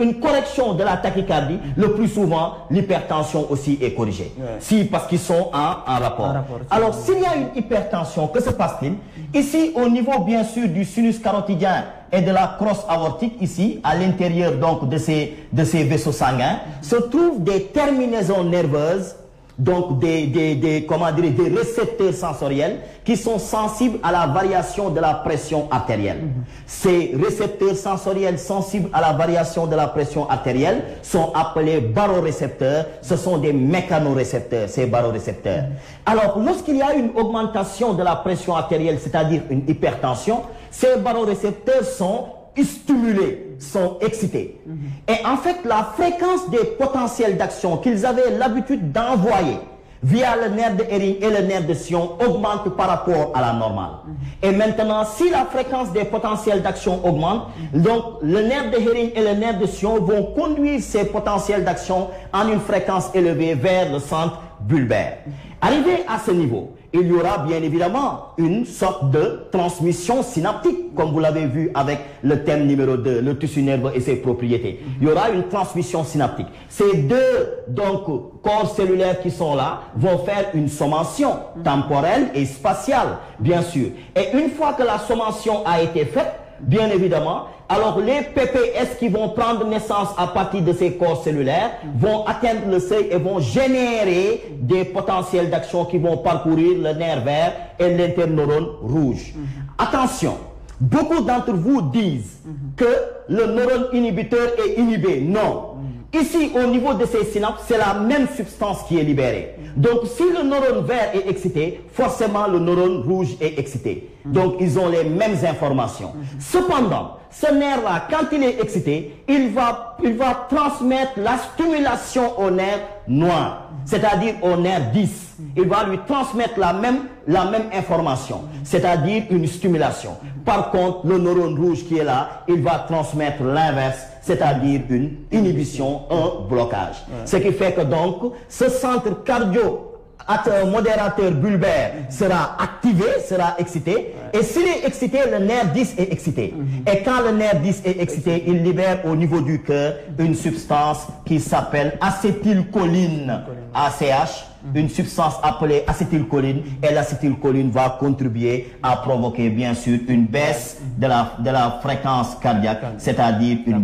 une correction de la tachycardie, le plus souvent, l'hypertension aussi est corrigée. Si, parce qu'ils sont en rapport. Alors, s'il y a une hypertension, que se passe-t-il? Ici, au niveau, bien sûr, du sinus carotidien et de la crosse aortique, ici, à l'intérieur donc de ces vaisseaux sanguins, se trouvent des terminaisons nerveuses, donc des récepteurs sensoriels qui sont sensibles à la variation de la pression artérielle. Ces récepteurs sensoriels sensibles à la variation de la pression artérielle sont appelés barorécepteurs. Ce sont des mécanorécepteurs, ces barorécepteurs. Alors, lorsqu'il y a une augmentation de la pression artérielle, c'est-à-dire une hypertension, ces barorécepteurs sont stimulés, sont excités. Et en fait, la fréquence des potentiels d'action qu'ils avaient l'habitude d'envoyer via le nerf de Hering et le nerf de Sion augmente par rapport à la normale. Et maintenant, si la fréquence des potentiels d'action augmente, donc le nerf de Hering et le nerf de Sion vont conduire ces potentiels d'action en une fréquence élevée vers le centre bulbaire. Arrivé à ce niveau, il y aura bien évidemment une sorte de transmission synaptique, comme vous l'avez vu avec le thème numéro 2, le tissu nerveux et ses propriétés. Il y aura une transmission synaptique. Ces deux corps cellulaires qui sont là vont faire une sommation temporelle et spatiale, bien sûr. Et une fois que la sommation a été faite, bien évidemment, alors les PPS qui vont prendre naissance à partir de ces corps cellulaires vont atteindre le seuil et vont générer des potentiels d'action qui vont parcourir le nerf vert et l'interneurone rouge. Attention, beaucoup d'entre vous disent que le neurone inhibiteur est inhibé. Non. Ici, au niveau de ces synapses, c'est la même substance qui est libérée. Donc, si le neurone vert est excité, forcément le neurone rouge est excité. Donc, ils ont les mêmes informations. Cependant, ce nerf-là, quand il est excité, il va transmettre la stimulation au nerf noir, c'est-à-dire au nerf 10. Il va lui transmettre la même information, c'est-à-dire une stimulation. Par contre, le neurone rouge qui est là, il va transmettre l'inverse, c'est-à-dire une inhibition, un blocage. Ce qui fait que donc, ce centre cardio-modérateur bulbaire sera activé, sera excité. Et s'il est excité, le nerf 10 est excité. Et quand le nerf 10 est excité, il libère au niveau du cœur une substance qui s'appelle acétylcholine, ACH. Une substance appelée acétylcholine, et l'acétylcholine va contribuer à provoquer bien sûr une baisse de la fréquence cardiaque, c'est-à-dire une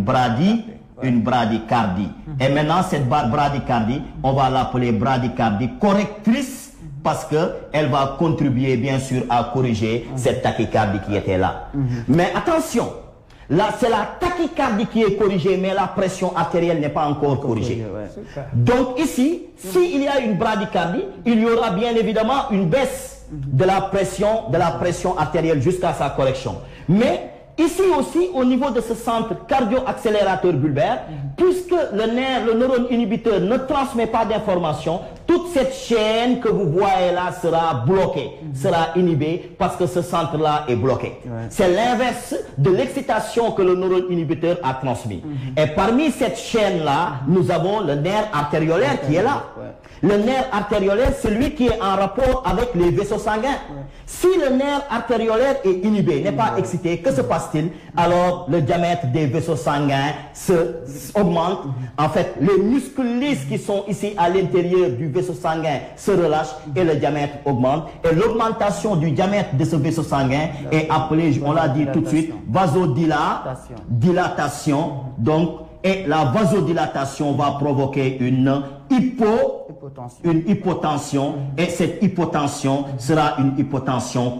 bradycardie. Et maintenant cette bradycardie, on va l'appeler bradycardie correctrice parce qu'elle va contribuer bien sûr à corriger cette tachycardie qui était là. Mais attention, là, c'est la tachycardie qui est corrigée, mais la pression artérielle n'est pas encore corrigée. Donc ici, s'il y a une bradycardie, il y aura bien évidemment une baisse de la pression artérielle jusqu'à sa correction. Mais ici aussi, au niveau de ce centre cardio-accélérateur bulbaire, puisque le neurone inhibiteur ne transmet pas d'informations, toute cette chaîne que vous voyez là sera bloquée, sera inhibée parce que ce centre-là est bloqué. C'est l'inverse de l'excitation que le neurone inhibiteur a transmis. Et parmi cette chaîne-là, nous avons le nerf artériolaire qui est là. Le nerf artériolaire, c'est lui qui est en rapport avec les vaisseaux sanguins. Si le nerf artériolaire est inhibé, n'est pas excité, que se passe-t-il? Alors, le diamètre des vaisseaux sanguins augmente. En fait, les muscles lisses qui sont ici à l'intérieur du vaisseau sanguin se relâchent et le diamètre augmente. Et l'augmentation du diamètre de ce vaisseau sanguin est appelée, on l'a dit tout de suite, vasodilatation. Donc, et la vasodilatation va provoquer une hypotension, et cette hypotension sera une hypotension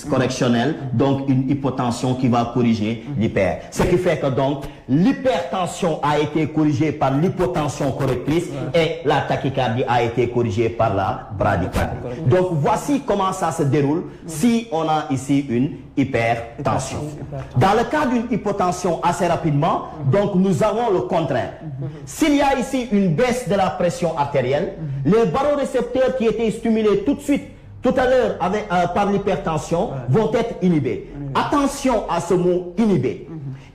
correctionnelle, donc une hypotension qui va corriger l'hyper. Ce qui fait que donc l'hypertension a été corrigée par l'hypotension correctrice et la tachycardie a été corrigée par la bradycardie. Donc voici comment ça se déroule si on a ici une hypertension. Dans le cas d'une hypotension assez rapidement, donc nous avons le contraire. S'il y a ici une baisse de la pression artérielle, les barorécepteurs qui étaient stimulés tout de suite, tout à l'heure par l'hypertension, vont être inhibés. Attention à ce mot inhibé.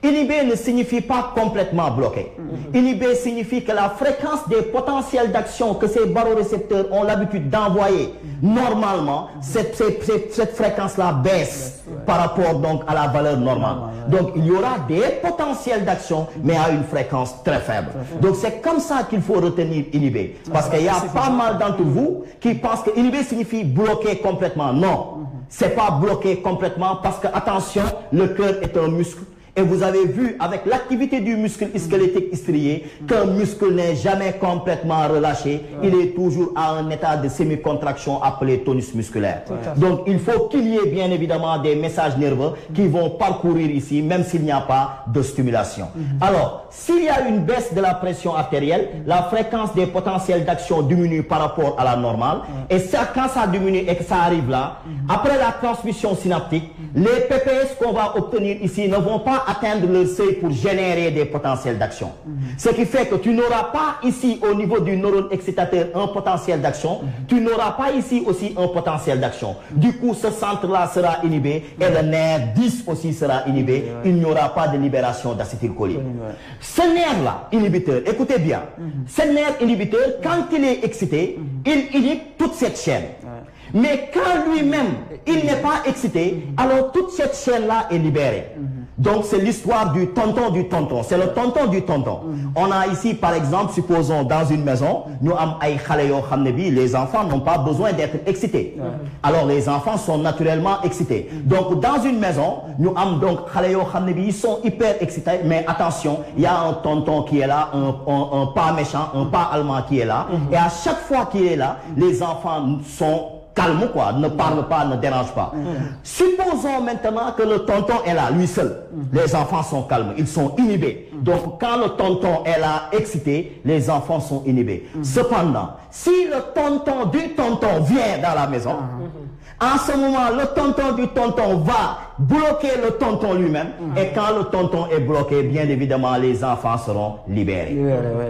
Inhibé ne signifie pas complètement bloqué. Inhibé signifie que la fréquence des potentiels d'action que ces barorécepteurs ont l'habitude d'envoyer, normalement, cette fréquence-là baisse par rapport donc à la valeur normale. Donc il y aura des potentiels d'action, mais à une fréquence très faible. Donc c'est comme ça qu'il faut retenir inhibé. Parce qu'il y a pas mal d'entre vous qui pensent que inhibé signifie bloquer complètement. Non, c'est pas bloquer complètement parce que, attention, le cœur est un muscle. Et vous avez vu avec l'activité du muscle squelettique strié qu'un muscle n'est jamais complètement relâché. Il est toujours à un état de semi-contraction appelé tonus musculaire. Donc il faut qu'il y ait bien évidemment des messages nerveux qui vont parcourir ici, même s'il n'y a pas de stimulation. Alors, s'il y a une baisse de la pression artérielle, la fréquence des potentiels d'action diminue par rapport à la normale. Et ça, quand ça diminue et que ça arrive là, après la transmission synaptique, les PPS qu'on va obtenir ici ne vont pas atteindre le seuil pour générer des potentiels d'action. Ce qui fait que tu n'auras pas ici au niveau du neurone excitateur un potentiel d'action, tu n'auras pas ici aussi un potentiel d'action. Du coup, ce centre-là sera inhibé et le nerf 10 aussi sera inhibé. Il n'y aura pas de libération d'acétylcholine. Ce nerf-là, inhibiteur, écoutez bien, ce nerf inhibiteur, quand il est excité, il inhibe toute cette chaîne. Mais quand lui-même, il n'est pas excité, alors toute cette chaîne-là est libérée. Donc c'est l'histoire du tonton du tonton. C'est le tonton du tonton. On a ici, par exemple, supposons dans une maison, nous avons les enfants n'ont pas besoin d'être excités. Alors les enfants sont naturellement excités. Donc dans une maison, nous avons donc ils sont hyper excités, mais attention, il y a un tonton qui est là, un pas méchant, un pas allemand qui est là. Et à chaque fois qu'il est là, les enfants sont calme quoi, ne parle pas, ne dérange pas. Supposons maintenant que le tonton est là, lui seul. Les enfants sont calmes, ils sont inhibés. Donc quand le tonton est là, excité, les enfants sont inhibés. Cependant, si le tonton du tonton vient dans la maison, en ce moment, le tonton du tonton va bloquer le tonton lui-même. Et quand le tonton est bloqué, bien évidemment, les enfants seront libérés.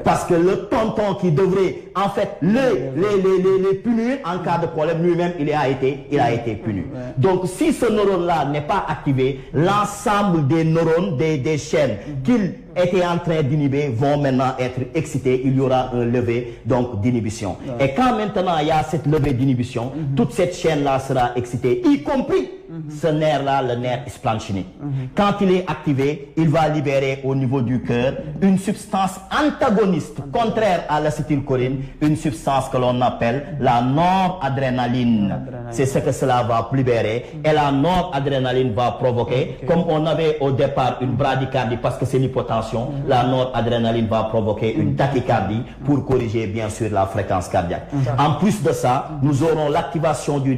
Parce que le tonton qui devrait, en fait, les punir en cas de problème, lui-même, il a été puni. Donc, si ce neurone-là n'est pas activé, l'ensemble des neurones, des chaînes qu'il était en train d'inhiber vont maintenant être excités. Il y aura un levé donc d'inhibition. Et quand maintenant il y a cette levée d'inhibition, toute cette chaîne-là sera excitée, y compris ce nerf-là, le nerf splanchnique. Quand il est activé, il va libérer au niveau du cœur une substance antagoniste, contraire à l'acétylcholine, une substance que l'on appelle la noradrénaline. C'est ce que cela va libérer. Et la noradrénaline va provoquer, comme on avait au départ une bradycardie parce que c'est l'hypotension, la noradrénaline va provoquer une tachycardie pour corriger bien sûr la fréquence cardiaque. En plus de ça, nous aurons l'activation du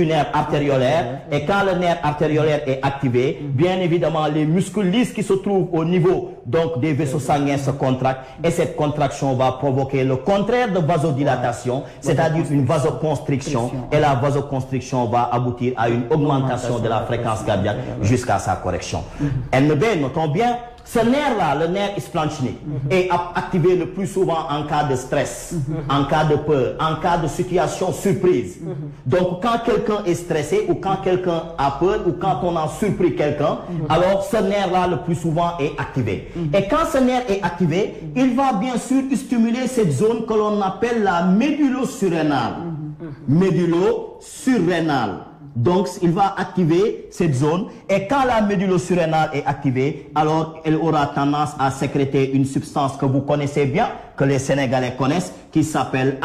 nerf artériolaire, et quand le nerf artériolaire est activé, bien évidemment les muscles lisses qui se trouvent au niveau donc des vaisseaux sanguins se contractent, et cette contraction va provoquer le contraire de vasodilatation, c'est-à-dire une vasoconstriction, et la vasoconstriction va aboutir à une augmentation de la fréquence cardiaque jusqu'à sa correction. NB, notons bien, Ce nerf-là, le nerf ischio-splenique, est activé le plus souvent en cas de stress, en cas de peur, en cas de situation surprise. Donc, quand quelqu'un est stressé ou quand quelqu'un a peur ou quand on a surpris quelqu'un, alors ce nerf-là, le plus souvent, est activé. Et quand ce nerf est activé, il va bien sûr stimuler cette zone que l'on appelle la médulo-surrénale. Médulo-surrénale. Donc, il va activer cette zone et quand la médulo-surrénale est activée, alors elle aura tendance à sécréter une substance que vous connaissez bien, que les Sénégalais connaissent, qui s'appelle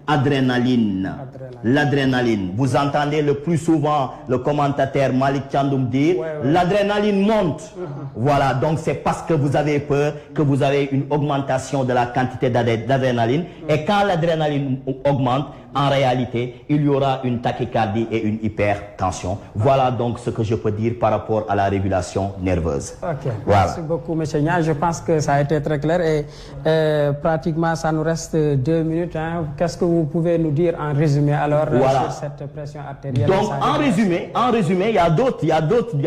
adrénaline. L'adrénaline. Vous entendez le plus souvent le commentateur Malik Thiandoum dire l'adrénaline monte. Voilà, donc c'est parce que vous avez peur que vous avez une augmentation de la quantité d'adrénaline. Et quand l'adrénaline augmente, en réalité, il y aura une tachycardie et une hypertension. Voilà donc ce que je peux dire par rapport à la régulation nerveuse. Ok, voilà. Merci beaucoup, M. Nia. Je pense que ça a été très clair et pratiquement ça nous reste 2 minutes. Hein. Qu'est-ce que vous pouvez nous dire en résumé alors sur cette pression artérielle? Donc en résumé, il y a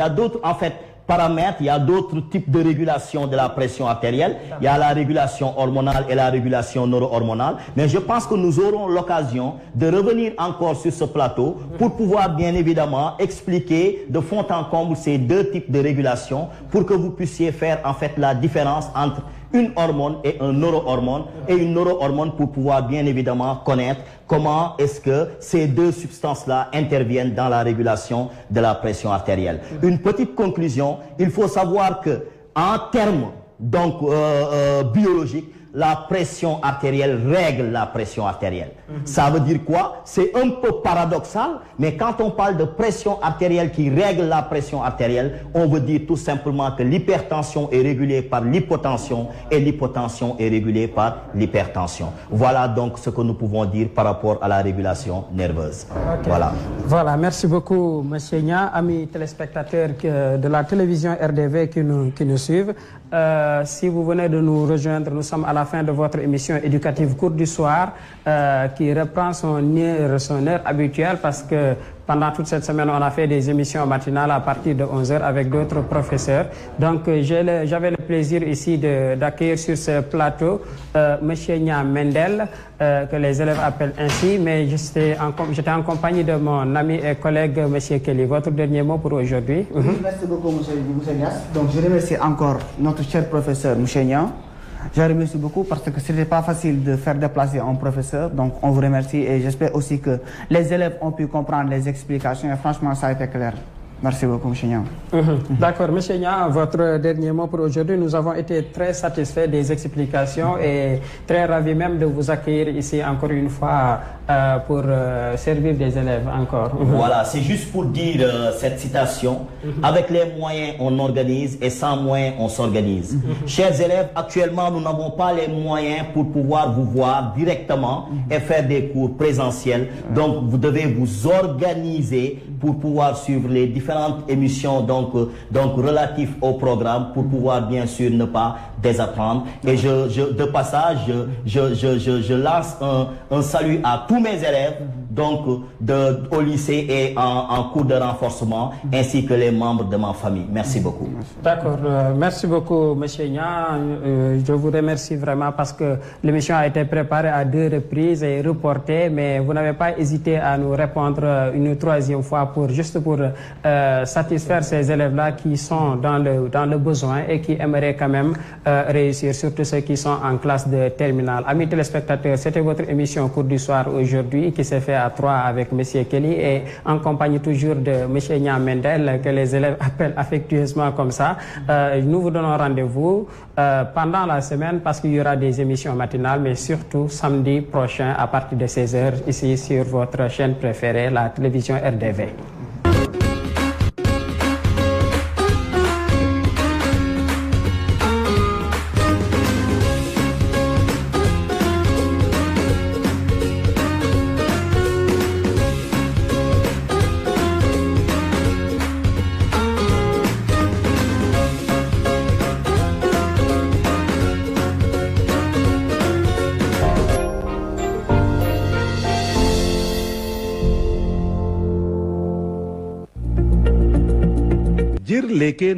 d'autres en fait paramètres, il y a d'autres types de régulation de la pression artérielle. Il y a la régulation hormonale et la régulation neuro-hormonale. Mais je pense que nous aurons l'occasion de revenir encore sur ce plateau pour pouvoir bien évidemment expliquer de fond en comble ces deux types de régulation pour que vous puissiez faire en fait la différence entre une hormone et un neurohormone et une neurohormone pour pouvoir bien évidemment connaître comment est-ce que ces deux substances-là interviennent dans la régulation de la pression artérielle. Une petite conclusion, il faut savoir que en termes donc biologiques, la pression artérielle règle la pression artérielle. Ça veut dire quoi? C'est un peu paradoxal, mais quand on parle de pression artérielle qui règle la pression artérielle, on veut dire tout simplement que l'hypertension est régulée par l'hypotension et l'hypotension est régulée par l'hypertension. Voilà donc ce que nous pouvons dire par rapport à la régulation nerveuse. Okay. Voilà, merci beaucoup, M. Nia, amis téléspectateurs de la télévision RDV qui nous suivent. Si vous venez de nous rejoindre, nous sommes à la fin de votre émission éducative Cours du soir qui reprend son heure habituelle parce que pendant toute cette semaine, on a fait des émissions matinales à partir de 11h avec d'autres professeurs. Donc, j'avais le plaisir ici d'accueillir sur ce plateau M. Nia Mendel, que les élèves appellent ainsi, mais j'étais en compagnie de mon ami et collègue M. Kelly. Votre dernier mot pour aujourd'hui? Merci beaucoup, M. Nias. Donc, je remercie encore notre cher professeur, M. Nia. Je remercie beaucoup parce que ce n'était pas facile de faire déplacer un professeur. Donc, on vous remercie et j'espère aussi que les élèves ont pu comprendre les explications et franchement, ça a été clair. Merci beaucoup, M. Nia. D'accord, M. Nia, votre dernier mot pour aujourd'hui. Nous avons été très satisfaits des explications et très ravis même de vous accueillir ici encore une fois pour servir des élèves encore. Voilà, c'est juste pour dire cette citation. Avec les moyens, on organise et sans moyens, on s'organise. Chers élèves, actuellement, nous n'avons pas les moyens pour pouvoir vous voir directement et faire des cours présentiels. Donc, vous devez vous organiser pour pouvoir suivre les différentes émissions donc relatives au programme pour pouvoir bien sûr ne pas désapprendre. Et de passage, je lance un salut à tous mes élèves donc au lycée et en cours de renforcement ainsi que les membres de ma famille. Merci beaucoup. D'accord, merci beaucoup M. Nia. Je vous remercie vraiment parce que l'émission a été préparée à 2 reprises et reportée, mais vous n'avez pas hésité à nous répondre une 3e fois juste pour satisfaire ces élèves-là qui sont dans le besoin et qui aimeraient quand même réussir, surtout ceux qui sont en classe de terminale. Amis téléspectateurs, c'était votre émission Cours du soir aujourd'hui qui s'est fait à 3 avec M. Kelly et en compagnie toujours de M. Nia Mendel que les élèves appellent affectueusement comme ça. Nous vous donnons rendez-vous pendant la semaine parce qu'il y aura des émissions matinales, mais surtout samedi prochain à partir de 16h ici sur votre chaîne préférée, la télévision RDV. लेके